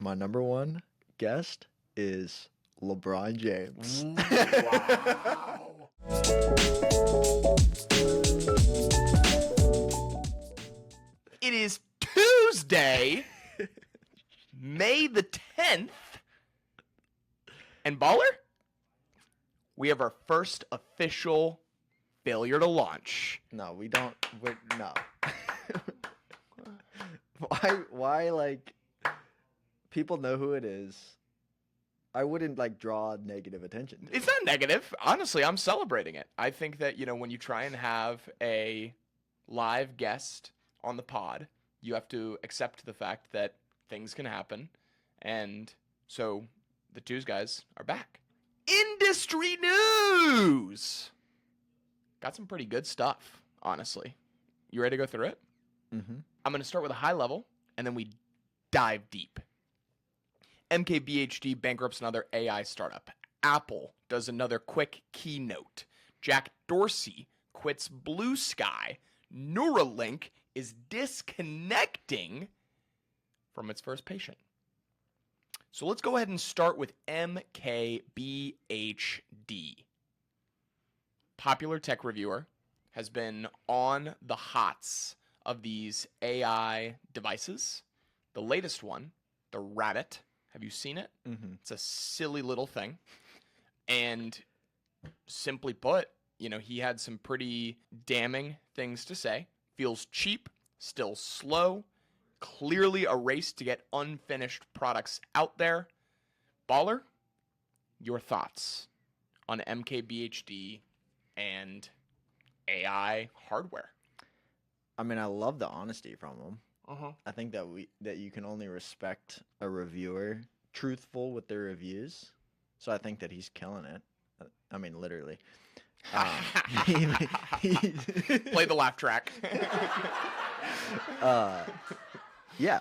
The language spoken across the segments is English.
My number one guest is LeBron James. Wow. It is Tuesday, May the 10th. And Baller, we have our first official failure to launch. No, we don't. No. Why, like, people know who it is. I wouldn't, like, draw negative attention to It's not negative. Honestly, I'm celebrating it. I think that, when you try and have a live guest on the pod, you have to accept the fact that things can happen. And so the Twos guys are back. Industry news! Got some pretty good stuff, honestly. You ready to go through it? Mm-hmm. I'm going to start with a high level, and then we dive deep. MKBHD bankrupts another AI startup. Apple does another quick keynote. Jack Dorsey quits Bluesky. Neuralink is disconnecting from its first patient. So let's go ahead and start with MKBHD. Popular tech reviewer, has been on the hots of these AI devices. The latest one, the Rabbit. Have you seen it? Mm-hmm. It's a silly little thing. And simply put, he had some pretty damning things to say. Feels cheap, still slow, clearly a race to get unfinished products out there. Baller, your thoughts on MKBHD and AI hardware? I mean, I love the honesty from him. Uh-huh. I think that you can only respect a reviewer truthful with their reviews. So I think that he's killing it. I mean, literally. Play the laugh track. Yeah.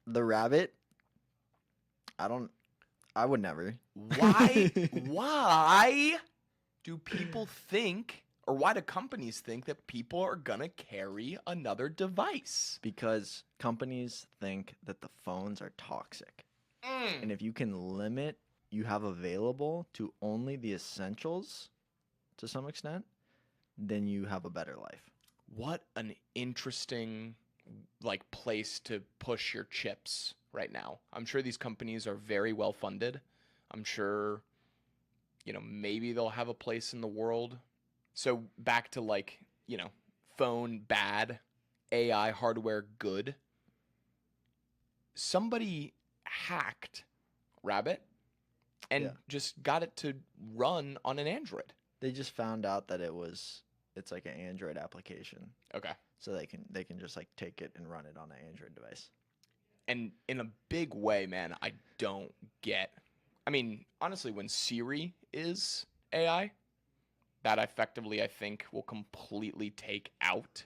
The Rabbit. I would never. Why do people think, or why do companies think that people are gonna carry another device? Because companies think that the phones are toxic. And if you can limit you have available to only the essentials to some extent, then you have a better life. What an interesting place to push your chips right now. I'm sure these companies are very well funded. I'm sure maybe they'll have a place in the world. So back to phone bad, AI hardware good. Somebody hacked Rabbit and just got it to run on an Android. They just found out that it's like an Android application. Okay. So they can just take it and run it on an Android device. And in a big way, man, I don't get. I mean, honestly, when Siri is AI, that effectively, I think, will completely take out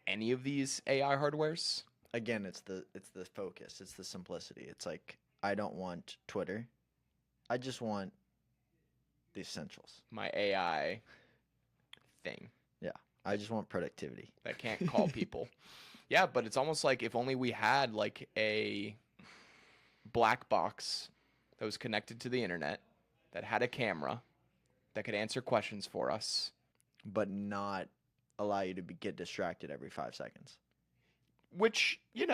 any of these AI hardwares. Again, it's the focus. It's the simplicity. It's like, I don't want Twitter. I just want the essentials. My AI thing. Yeah. I just want productivity. That can't call people. Yeah, but it's almost like if only we had a black box that was connected to the internet, that had a camera, that could answer questions for us. But not allow you to get distracted every 5 seconds. Which, you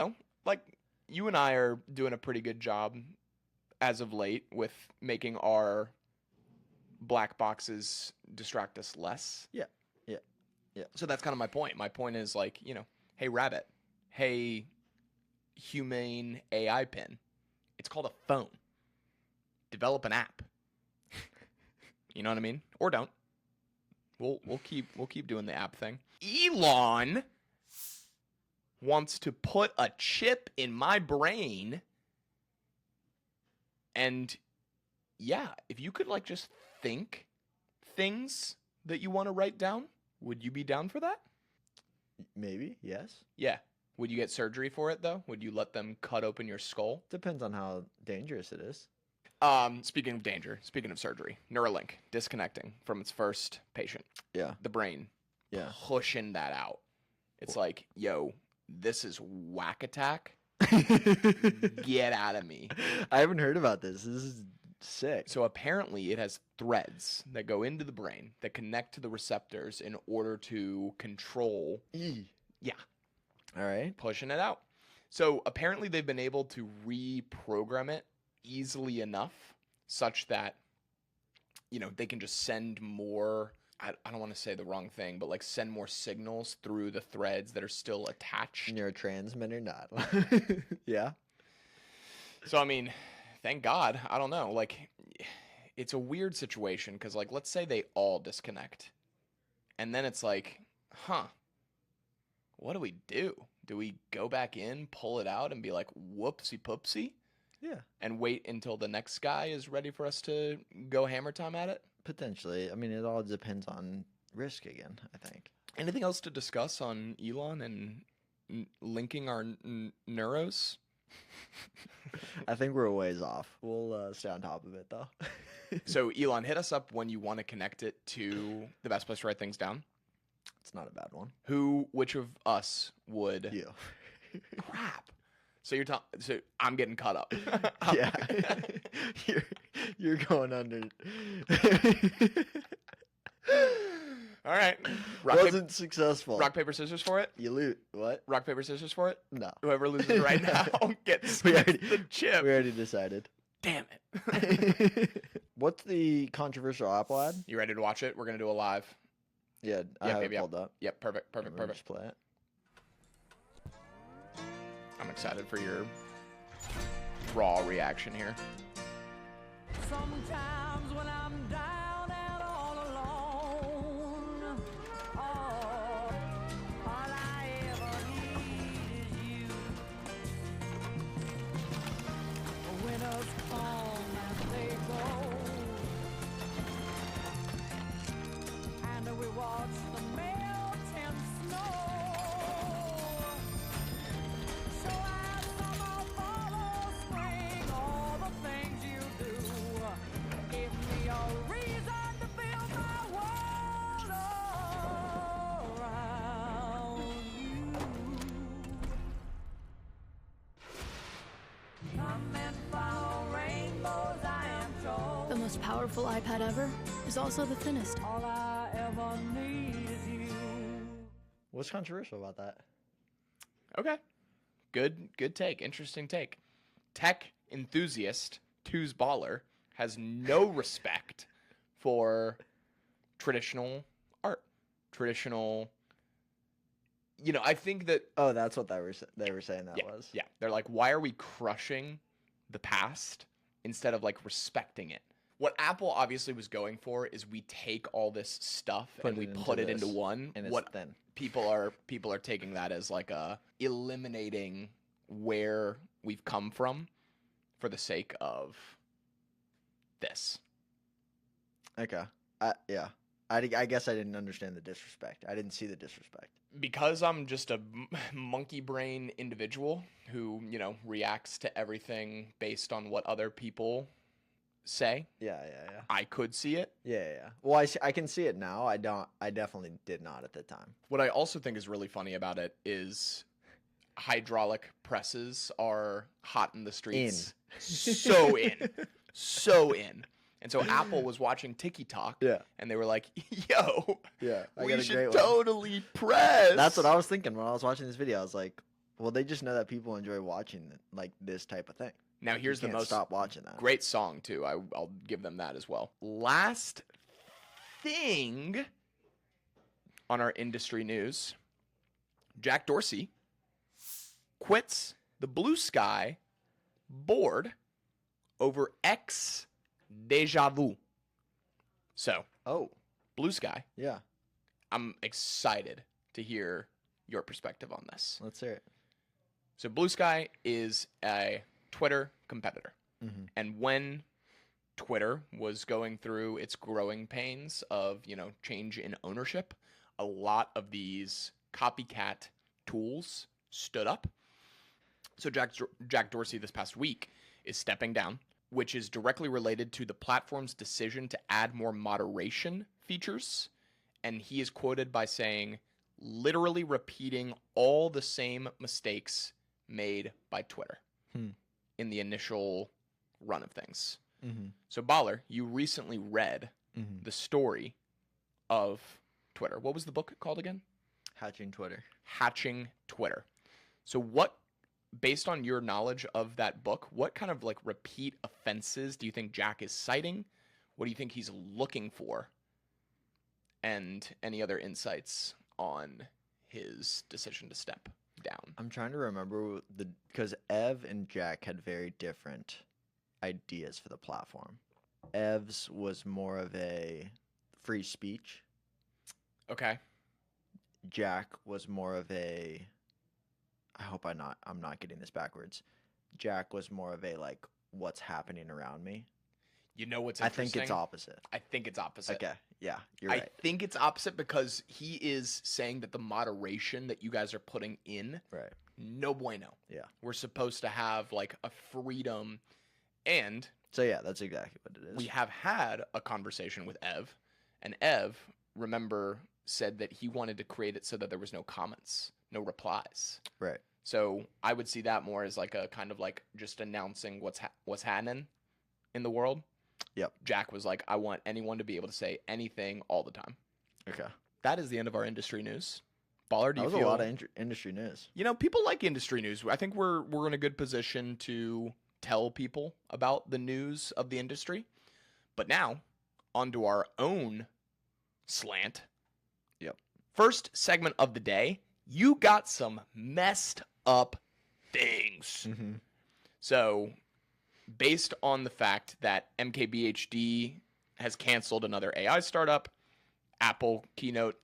and I are doing a pretty good job as of late with making our black boxes distract us less. Yeah. So that's kind of my point. My point is hey, Rabbit, hey, humane AI pin. It's called a phone. Develop an app. You know what I mean? Or don't. We'll keep doing the app thing. Elon wants to put a chip in my brain. And yeah, if you could just think things that you want to write down, would you be down for that? Maybe, yes. Yeah. Would you get surgery for it, though? Would you let them cut open your skull? Depends on how dangerous it is. Speaking of danger, speaking of surgery, Neuralink disconnecting from its first patient. Yeah. The brain. Yeah. Pushing that out. It's yo, this is whack attack. Get out of me. I haven't heard about this. This is sick. So apparently it has threads that go into the brain that connect to the receptors in order to control, yeah, All right. pushing it out. So apparently they've been able to reprogram it easily enough such that, they can just send more, I don't want to say the wrong thing, but like send more signals through the threads that are still attached. Neurotransmitter, not. Yeah. So, I mean, thank God. I don't know. Like, it's a weird situation because, like, let's say they all disconnect. And then it's like, what do we do? Do we go back in, pull it out, and be like, whoopsie poopsie? Yeah. And wait until the next guy is ready for us to go hammer time at it? Potentially. I mean, it all depends on risk again, I think. Anything else to discuss on Elon and linking our neuros? I think we're a ways off. We'll stay on top of it, though. So, Elon, hit us up when you want to connect it to the best place to write things down. It's not a bad one. Which of us would? You. Crap. So so I'm getting caught up. Yeah. You're going under. All right. Wasn't successful. Rock, paper, scissors for it? You lose. What? Rock, paper, scissors for it? No. Whoever loses right now gets We already- the chip. We already decided. Damn it. What's the controversial Apple ad? You ready to watch it? We're going to do a live. Yeah, I have it pulled up. Yep, perfect. Let me just play it. I'm excited for your raw reaction here. Sometimes when I'm down and all alone, all I ever need is you. Winners come and they go, and we watch the melting snow. So as summer follows spring, all the things you do give me a reason to build my world around you. Come and follow rainbows, I am told. The most powerful iPad ever is also the thinnest. All I ever need is you. What's controversial about that? Okay. Good take. Interesting take. Tech enthusiast, Two's Baller, has no respect for traditional art. Traditional, I think that, Oh, that's what they were saying that was. yeah, they're like, why are we crushing the past instead of like respecting it? What Apple obviously was going for is we take all this stuff and we put it into this, one. and it's What thin. people are taking that as like eliminating where we've come from for the sake of this. Okay. Yeah. I guess I didn't understand the disrespect. I didn't see the disrespect. Because I'm just a monkey brain individual who, reacts to everything based on what other people say. Yeah. I could see it. Yeah. Well, I can see it now. I definitely did not at the time. What I also think is really funny about it is hydraulic presses are hot in the streets. So in. So in. And so Apple was watching TikTok. Yeah. And they were like, yo, Yeah. I we got a should great one. totally press. That's what I was thinking when I was watching this video. I was like, well, they just know that people enjoy watching like this type of thing. Now here's You the can't most stop watching that. great song too. I'll give them that as well. Last thing on our industry news, Jack Dorsey quits the Bluesky board over X Deja Vu. So, Oh, Bluesky, yeah. I'm excited to hear your perspective on this. Let's hear it. So, Bluesky is a Twitter competitor. Mhm. And when Twitter was going through its growing pains of, change in ownership, a lot of these copycat tools stood up. So Jack Dorsey this past week is stepping down, which is directly related to the platform's decision to add more moderation features. And he is quoted by saying, literally repeating all the same mistakes made by Twitter in the initial run of things. Mm-hmm. So, Baller, you recently read the story of Twitter. What was the book called again? Hatching Twitter. Hatching Twitter. So based on your knowledge of that book, what kind of like repeat offenses do you think Jack is citing? What do you think he's looking for? And any other insights on his decision to step down? I'm trying to remember because Ev and Jack had very different ideas for the platform. Ev's was more of a free speech. Okay. Jack was more of a I'm not getting this backwards. Jack was more of a like what's happening around me. You know what's I interesting? think it's opposite. I think it's opposite. Okay. Yeah, you're right. I think it's opposite because he is saying that the moderation that you guys are putting in, Right. no bueno. Yeah. We're supposed to have like a freedom, and So yeah, that's exactly what it is. we have had a conversation with Ev, and Ev, remember, said that he wanted to create it so that there was no comments, no replies. Right. So I would see that more as like a kind of like just announcing what's happening in the world. Yep. Jack was like, I want anyone to be able to say anything all the time. Okay. That is the end of our industry news. Baller, do That you was feel a lot of industry news. You know, people like industry news. I think we're in a good position to tell people about the news of the industry. But now, onto our own slant. Yep. First segment of the day, you got some messed up things. Mm-hmm. So, based on the fact that MKBHD has canceled another AI startup, Apple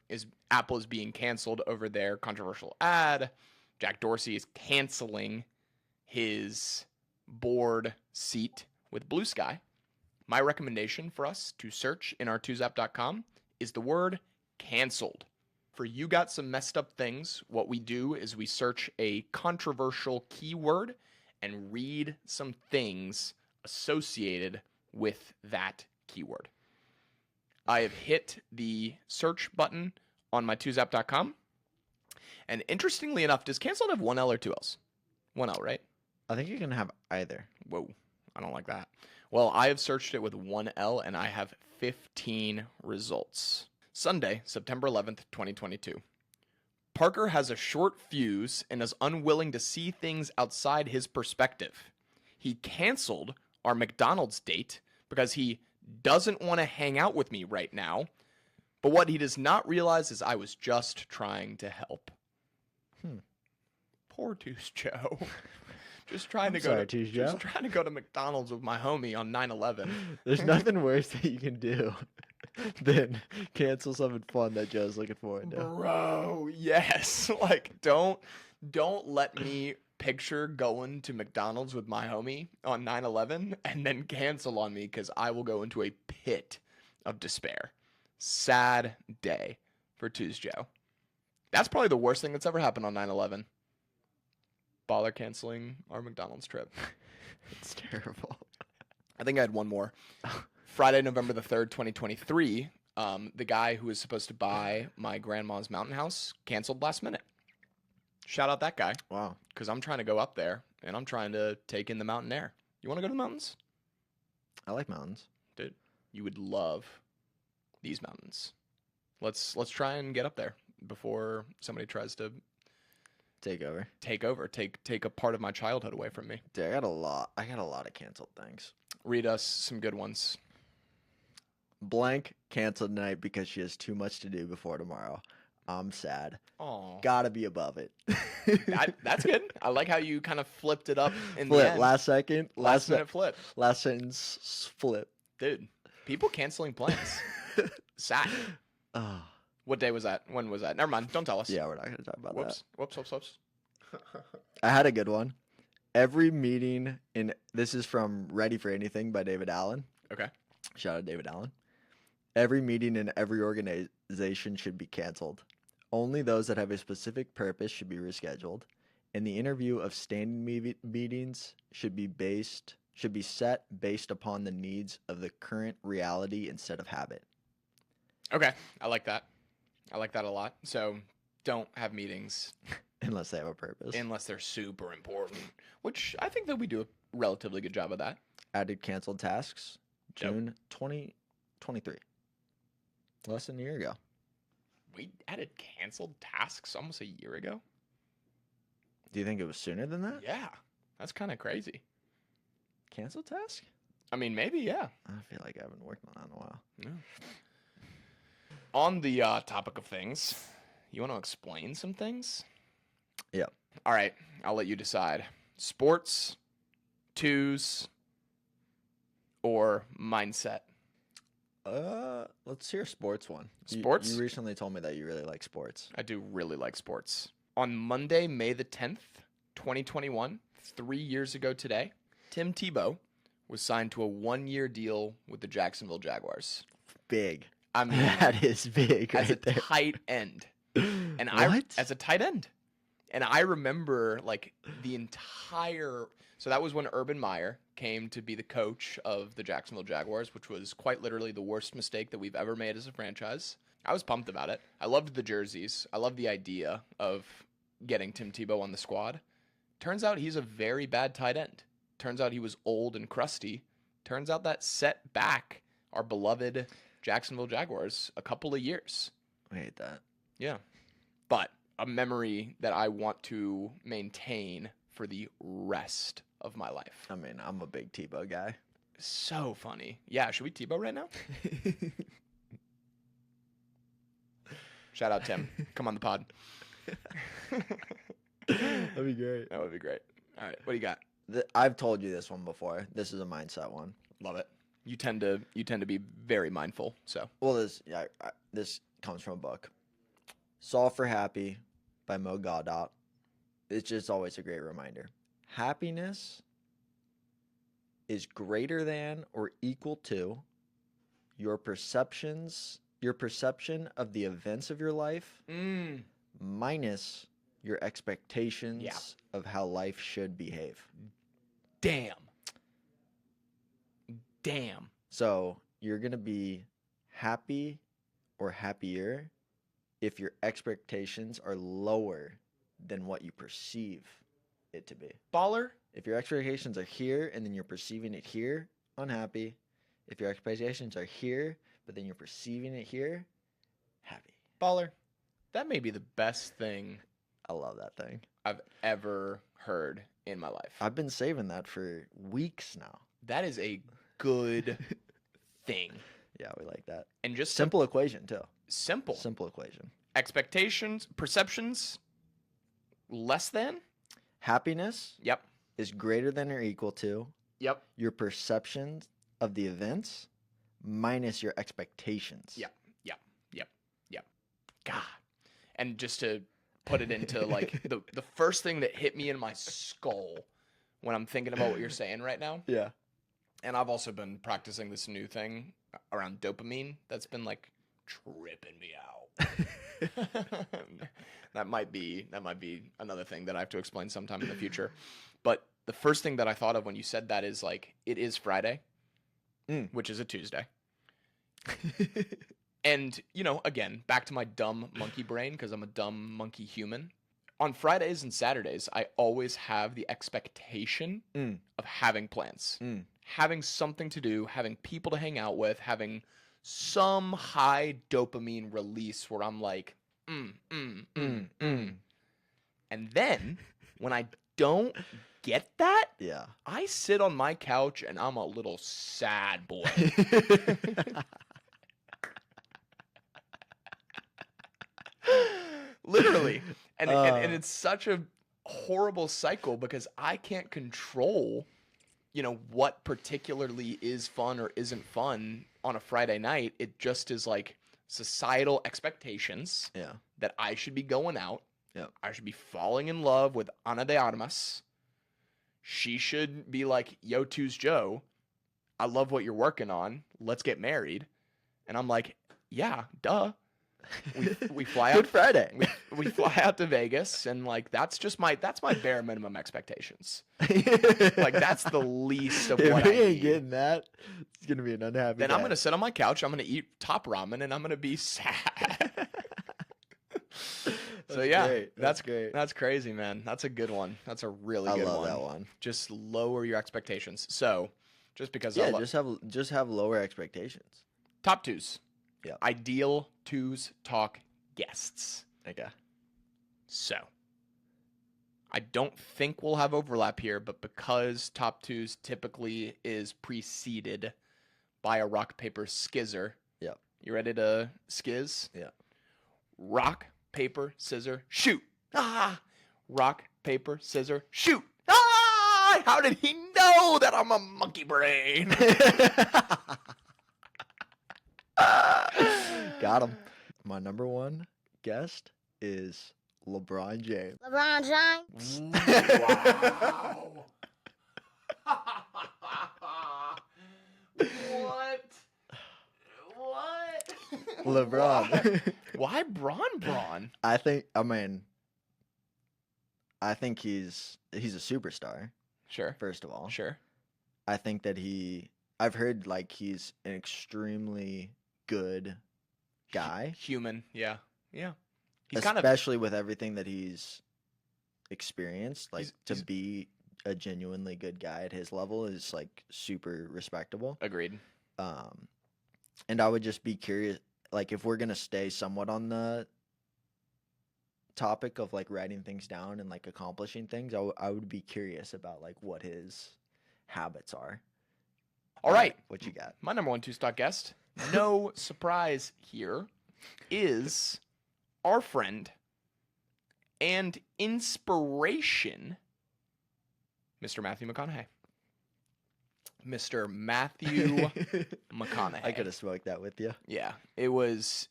is being canceled over their controversial ad. Jack Dorsey is canceling his board seat with Bluesky. My recommendation for us to search in our twozap.com is the word canceled. For you got some messed up things, what we do is we search a controversial keyword and read some things associated with that keyword. I have hit the search button on my twozap.com. And interestingly enough, does canceled have one L or two L's? One L, right? I think you can have either. Whoa, I don't like that. Well, I have searched it with one L and I have 15 results. Sunday, September 11th, 2022. Parker has a short fuse and is unwilling to see things outside his perspective. He canceled our McDonald's date because he doesn't want to hang out with me right now. But what he does not realize is I was just trying to help. Poor Tooth Joe. Just trying to go to McDonald's with my homie on 9/11. There's nothing worse that you can do than cancel something fun that Joe's looking forward to. Bro, yes. Like, don't let me picture going to McDonald's with my homie on 9/11 and then cancel on me because I will go into a pit of despair. Sad day for Tuesday. That's probably the worst thing that's ever happened on 9/11. Baller canceling our McDonald's trip. It's terrible. I think I had one more. Friday, November the 3rd, 2023, the guy who was supposed to buy my grandma's mountain house canceled last minute. Shout out that guy. Wow. Because I'm trying to go up there, and I'm trying to take in the mountain air. You want to go to the mountains? I like mountains. Dude, you would love these mountains. Let's try and get up there before somebody tries to Take over. take a part of my childhood away from me. Dude, I got a lot of canceled things. Read us some good ones. Blank canceled tonight because she has too much to do before tomorrow. I'm sad. Oh, Gotta be above it. that's good. I like how you kind of flipped it up in the Flip. end. Last second. Last minute flip. Last sentence. Flip. Dude, people canceling plans. Sad. Oh, What day was that? When was that? Never mind. Don't tell us. yeah, we're not gonna talk about that. Whoops. I had a good one. Every meeting this is from Ready for Anything by David Allen. Okay. Shout out David Allen. Every meeting in every organization should be canceled. Only those that have a specific purpose should be rescheduled. And the interview of standing meetings should be set based upon the needs of the current reality instead of habit. Okay. I like that. I like that a lot. So don't have meetings Unless they have a purpose. unless they're super important, which I think that we do a relatively good job of that. Added canceled tasks, Dope. June 2023. Less than a year ago. We added canceled tasks almost a year ago. Do you think it was sooner than that? Yeah, that's kind of crazy. Canceled task? I mean, maybe, yeah. I feel like I haven't worked on that in a while. No. On the topic of things, you want to explain some things? Yeah. All right, I'll let you decide. Sports, twos, or mindset? Let's hear sports one. Sports? You recently told me that you really like sports. I do really like sports. On Monday, May the 10th, 2021, 3 years ago today, Tim Tebow was signed to a 1-year deal with the Jacksonville Jaguars. Big. I mean, That is big as right a there. tight end. And What? as a tight end. And I remember like so that was when Urban Meyer came to be the coach of the Jacksonville Jaguars, which was quite literally the worst mistake that we've ever made as a franchise. I was pumped about it. I loved the jerseys. I loved the idea of getting Tim Tebow on the squad. Turns out he's a very bad tight end. Turns out he was old and crusty. Turns out that set back our beloved Jacksonville Jaguars a couple of years. I hate that. Yeah. But a memory that I want to maintain for the rest of my life. I mean, I'm a big Tebow guy. So funny. Yeah, should we Tebow right now? Shout out Tim. Come on the pod. That'd be great. That would be great. All right, what do you got? I've told you this one before. This is a mindset one. Love it. You tend to be very mindful. So Well, this comes from a book. Solve for Happy by Mo Godot. It's just always a great reminder. Happiness is greater than or equal to your perception of the events of your life minus your expectations of how life should behave. damn. So you're going to be happy or happier if your expectations are lower than what you perceive it to be. Baller. If your expectations are here and then you're perceiving it here, unhappy. If your expectations are here, but then you're perceiving it here, happy. Baller. That may be the best thing I love that thing. I've ever heard in my life. I've been saving that for weeks now. That is a good thing. Yeah, we like that. And just Simple equation, too. simple. Simple equation. Expectations, perceptions, less than? Happiness Yep. is greater than or equal to Yep. your perceptions of the events minus your expectations. Yep. God. And just to put it into like the first thing that hit me in my skull when I'm thinking about what you're saying right now, Yeah. and I've also been practicing this new thing around dopamine that's been like tripping me out. That might be another thing that I have to explain sometime in the future. But the first thing that I thought of when you said that is like, it is Friday, which is a Tuesday. And, you know, again, back to my dumb monkey brain, because I'm a dumb monkey human. On Fridays and Saturdays, I always have the expectation of having plans, having something to do, having people to hang out with, having some high dopamine release where I'm like, And then when I don't get that, Yeah. I sit on my couch and I'm a little sad boy. Literally. And it's such a horrible cycle because I can't control, you know, what particularly is fun or isn't fun on a Friday night. It just is like societal expectations Yeah. that I should be going out. Yep. I should be falling in love with Ana de Armas. She should be like, yo, Two's Joe, I love what you're working on. Let's get married. And I'm like, yeah, duh. We fly out. Good Friday. We fly out to Vegas, and like that's my bare minimum expectations. Like that's the least of If what we I ain't need. getting that, it's gonna be an unhappy. Then I'm day. gonna sit on my couch. I'm gonna eat top ramen, and I'm gonna be sad. So yeah, great. that's great. That's crazy, man. That's a good one. That's a really I good love one. that one. Just lower your expectations. So, just because Yeah, just have lower expectations. top twos. Yep. Ideal twos talk guests. Okay. So, I don't think we'll have overlap here, but because top twos typically is preceded by a rock, paper, skizzer. Yep. You ready to skiz? Yeah. Rock, paper, scissor, shoot. Ah! Rock, paper, scissor, shoot. Ah! How did he know that I'm a monkey brain? Got him. My number one guest is LeBron James. LeBron James. Wow. What? LeBron. Why Braun? I think he's a superstar, Sure. first of all. Sure. I think that I've heard like he's an extremely good guy, Human. Yeah. Yeah. He's kind of especially with everything that he's experienced. Like He's- be a genuinely good guy at his level is like super respectable. agreed. And I would just be curious, like if we're gonna stay somewhat on the topic of like writing things down and like accomplishing things, I would be curious about like what his habits are. All right. What you got? My number one two-stock guest, no surprise here, is our friend and inspiration, Mr. Matthew McConaughey. Mr. Matthew McConaughey. I could have smoked that with you. Yeah, it's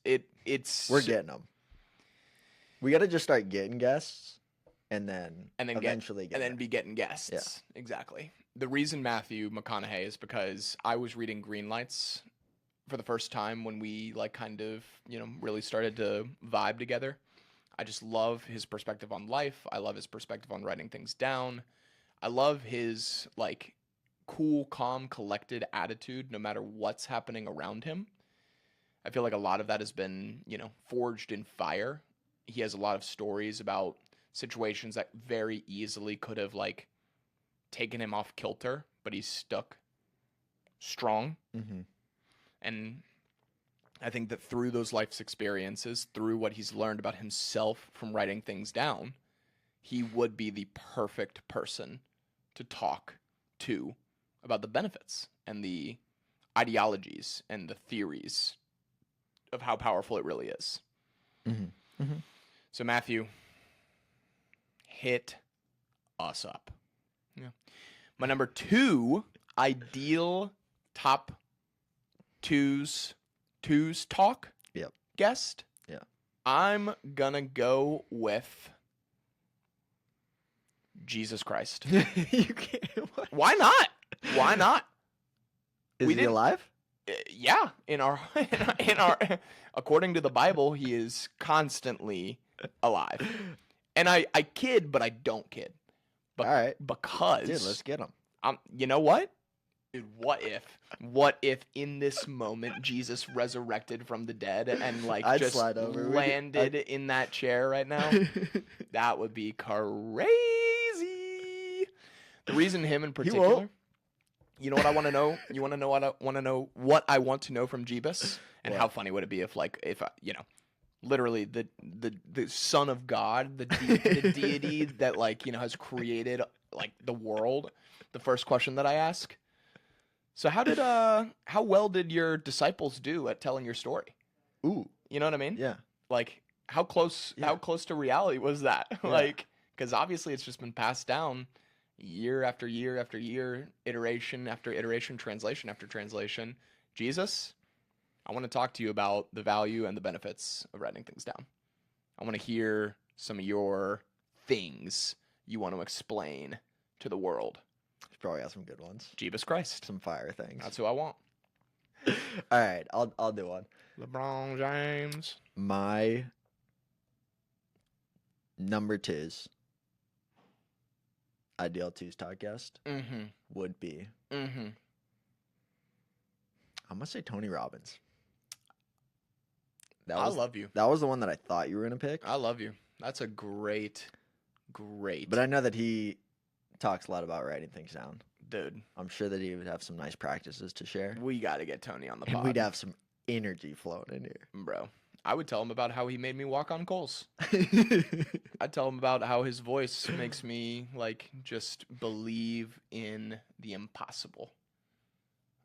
We're getting them. We got to just start getting guests, and then eventually and then be getting guests. Yeah. Exactly. The reason Matthew McConaughey is because I was reading Green Lights for the first time when we like kind of, really started to vibe together. I just love his perspective on life. I love his perspective on writing things down. I love his like cool, calm, collected attitude no matter what's happening around him. I feel like a lot of that has been, forged in fire. He has a lot of stories about situations that very easily could have like taken him off kilter, but he's stuck strong. Mm-hmm. And I think that through those life's experiences, through what he's learned about himself from writing things down, he would be the perfect person to talk to about the benefits and the ideologies and the theories of how powerful it really is. Mm-hmm. Mm-hmm. So Matthew, hit us up. Yeah. My number two ideal top twos talk Yep. guest. Yeah. I'm gonna go with Jesus Christ. You can't. What? Why not? Why not? Is We he didn't- alive? Yeah, in our according to the Bible, he is constantly alive. And I kid, but I don't kid. All right, Because dude, let's get him. you know what? Dude, what if in this moment Jesus resurrected from the dead and like I'd just slide over. landed in that chair right now? That would be crazy. The reason him in particular, won't. you know what I want to know? You want to know what I want to know? What I want to know from Jeebus? And What? how funny would it be if literally the Son of God, the deity that has created like the world. The first question that I ask. So how well did your disciples do at telling your story? Ooh, You know what I mean? yeah. Like how close Yeah. to reality was that? Yeah. Like, because obviously it's just been passed down year after year after year, iteration after iteration, translation after translation. Jesus, I want to talk to you about the value and the benefits of writing things down. I want to hear some of your things you want to explain to the world. He's probably got some good ones. Jeebus Christ. Some fire things. That's who I want. All right, I'll do one. LeBron James. My number two's ideal twos talk guest Mm-hmm. would be, Mm-hmm. I'm gonna say Tony Robbins. I love you. That was the one that I thought you were gonna pick. I love you. That's a great. But I know that he talks a lot about writing things down. Dude, I'm sure that he would have some nice practices to share. we got to get Tony on the And pod. we'd have some energy flowing in here. Bro, I would tell him about how he made me walk on coals. I'd tell him about how his voice makes me, like, just believe in the impossible.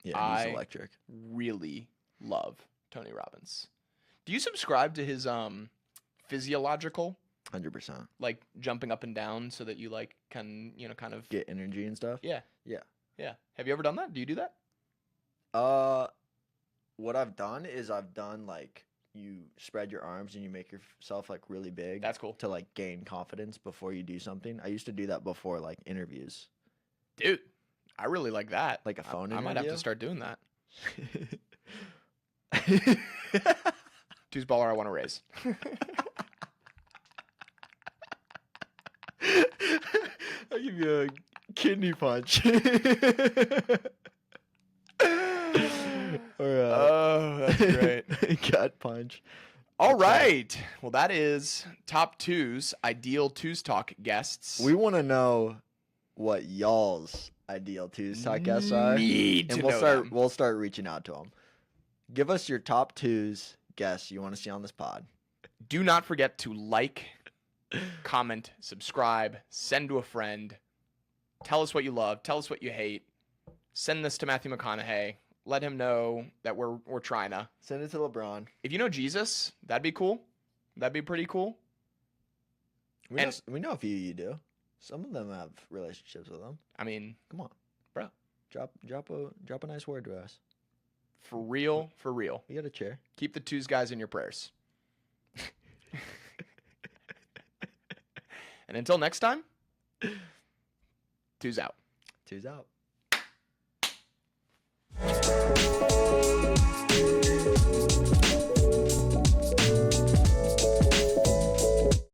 Yeah, he's I- electric. Really love Tony Robbins. Do you subscribe to his physiological, 100%. like, jumping up and down so that you, like, can, you know, kind of... Get energy and stuff. Yeah. Yeah. Yeah. Have you ever done that? Do you do that? What I've done is like you spread your arms and you make yourself like really big. That's cool. To like gain confidence before you do something. I used to do that before like interviews. Dude, I really like that. Like a phone I might have interview? to start doing that. Two's baller I want to raise. I'll give you a kidney punch. Or Oh, that's great. gut punch. All right. Well, that is top twos, ideal twos talk guests. We want to know what y'all's ideal twos talk guests are, Need to and we'll know start. them. We'll start reaching out to them. Give us your top twos guests you want to see on this pod. Do not forget to like, comment, subscribe, send to a friend. Tell us what you love. Tell us what you hate. Send this to Matthew McConaughey. Let him know that we're trying to. Send it to LeBron. If you know Jesus, that'd be cool. That'd be pretty cool. We know a few you do. Some of them have relationships with them. I mean, Come on, bro, drop a nice word to us. for real, for real. We got a chair. Keep the twos guys in your prayers. And until next time, twos out. Two's out.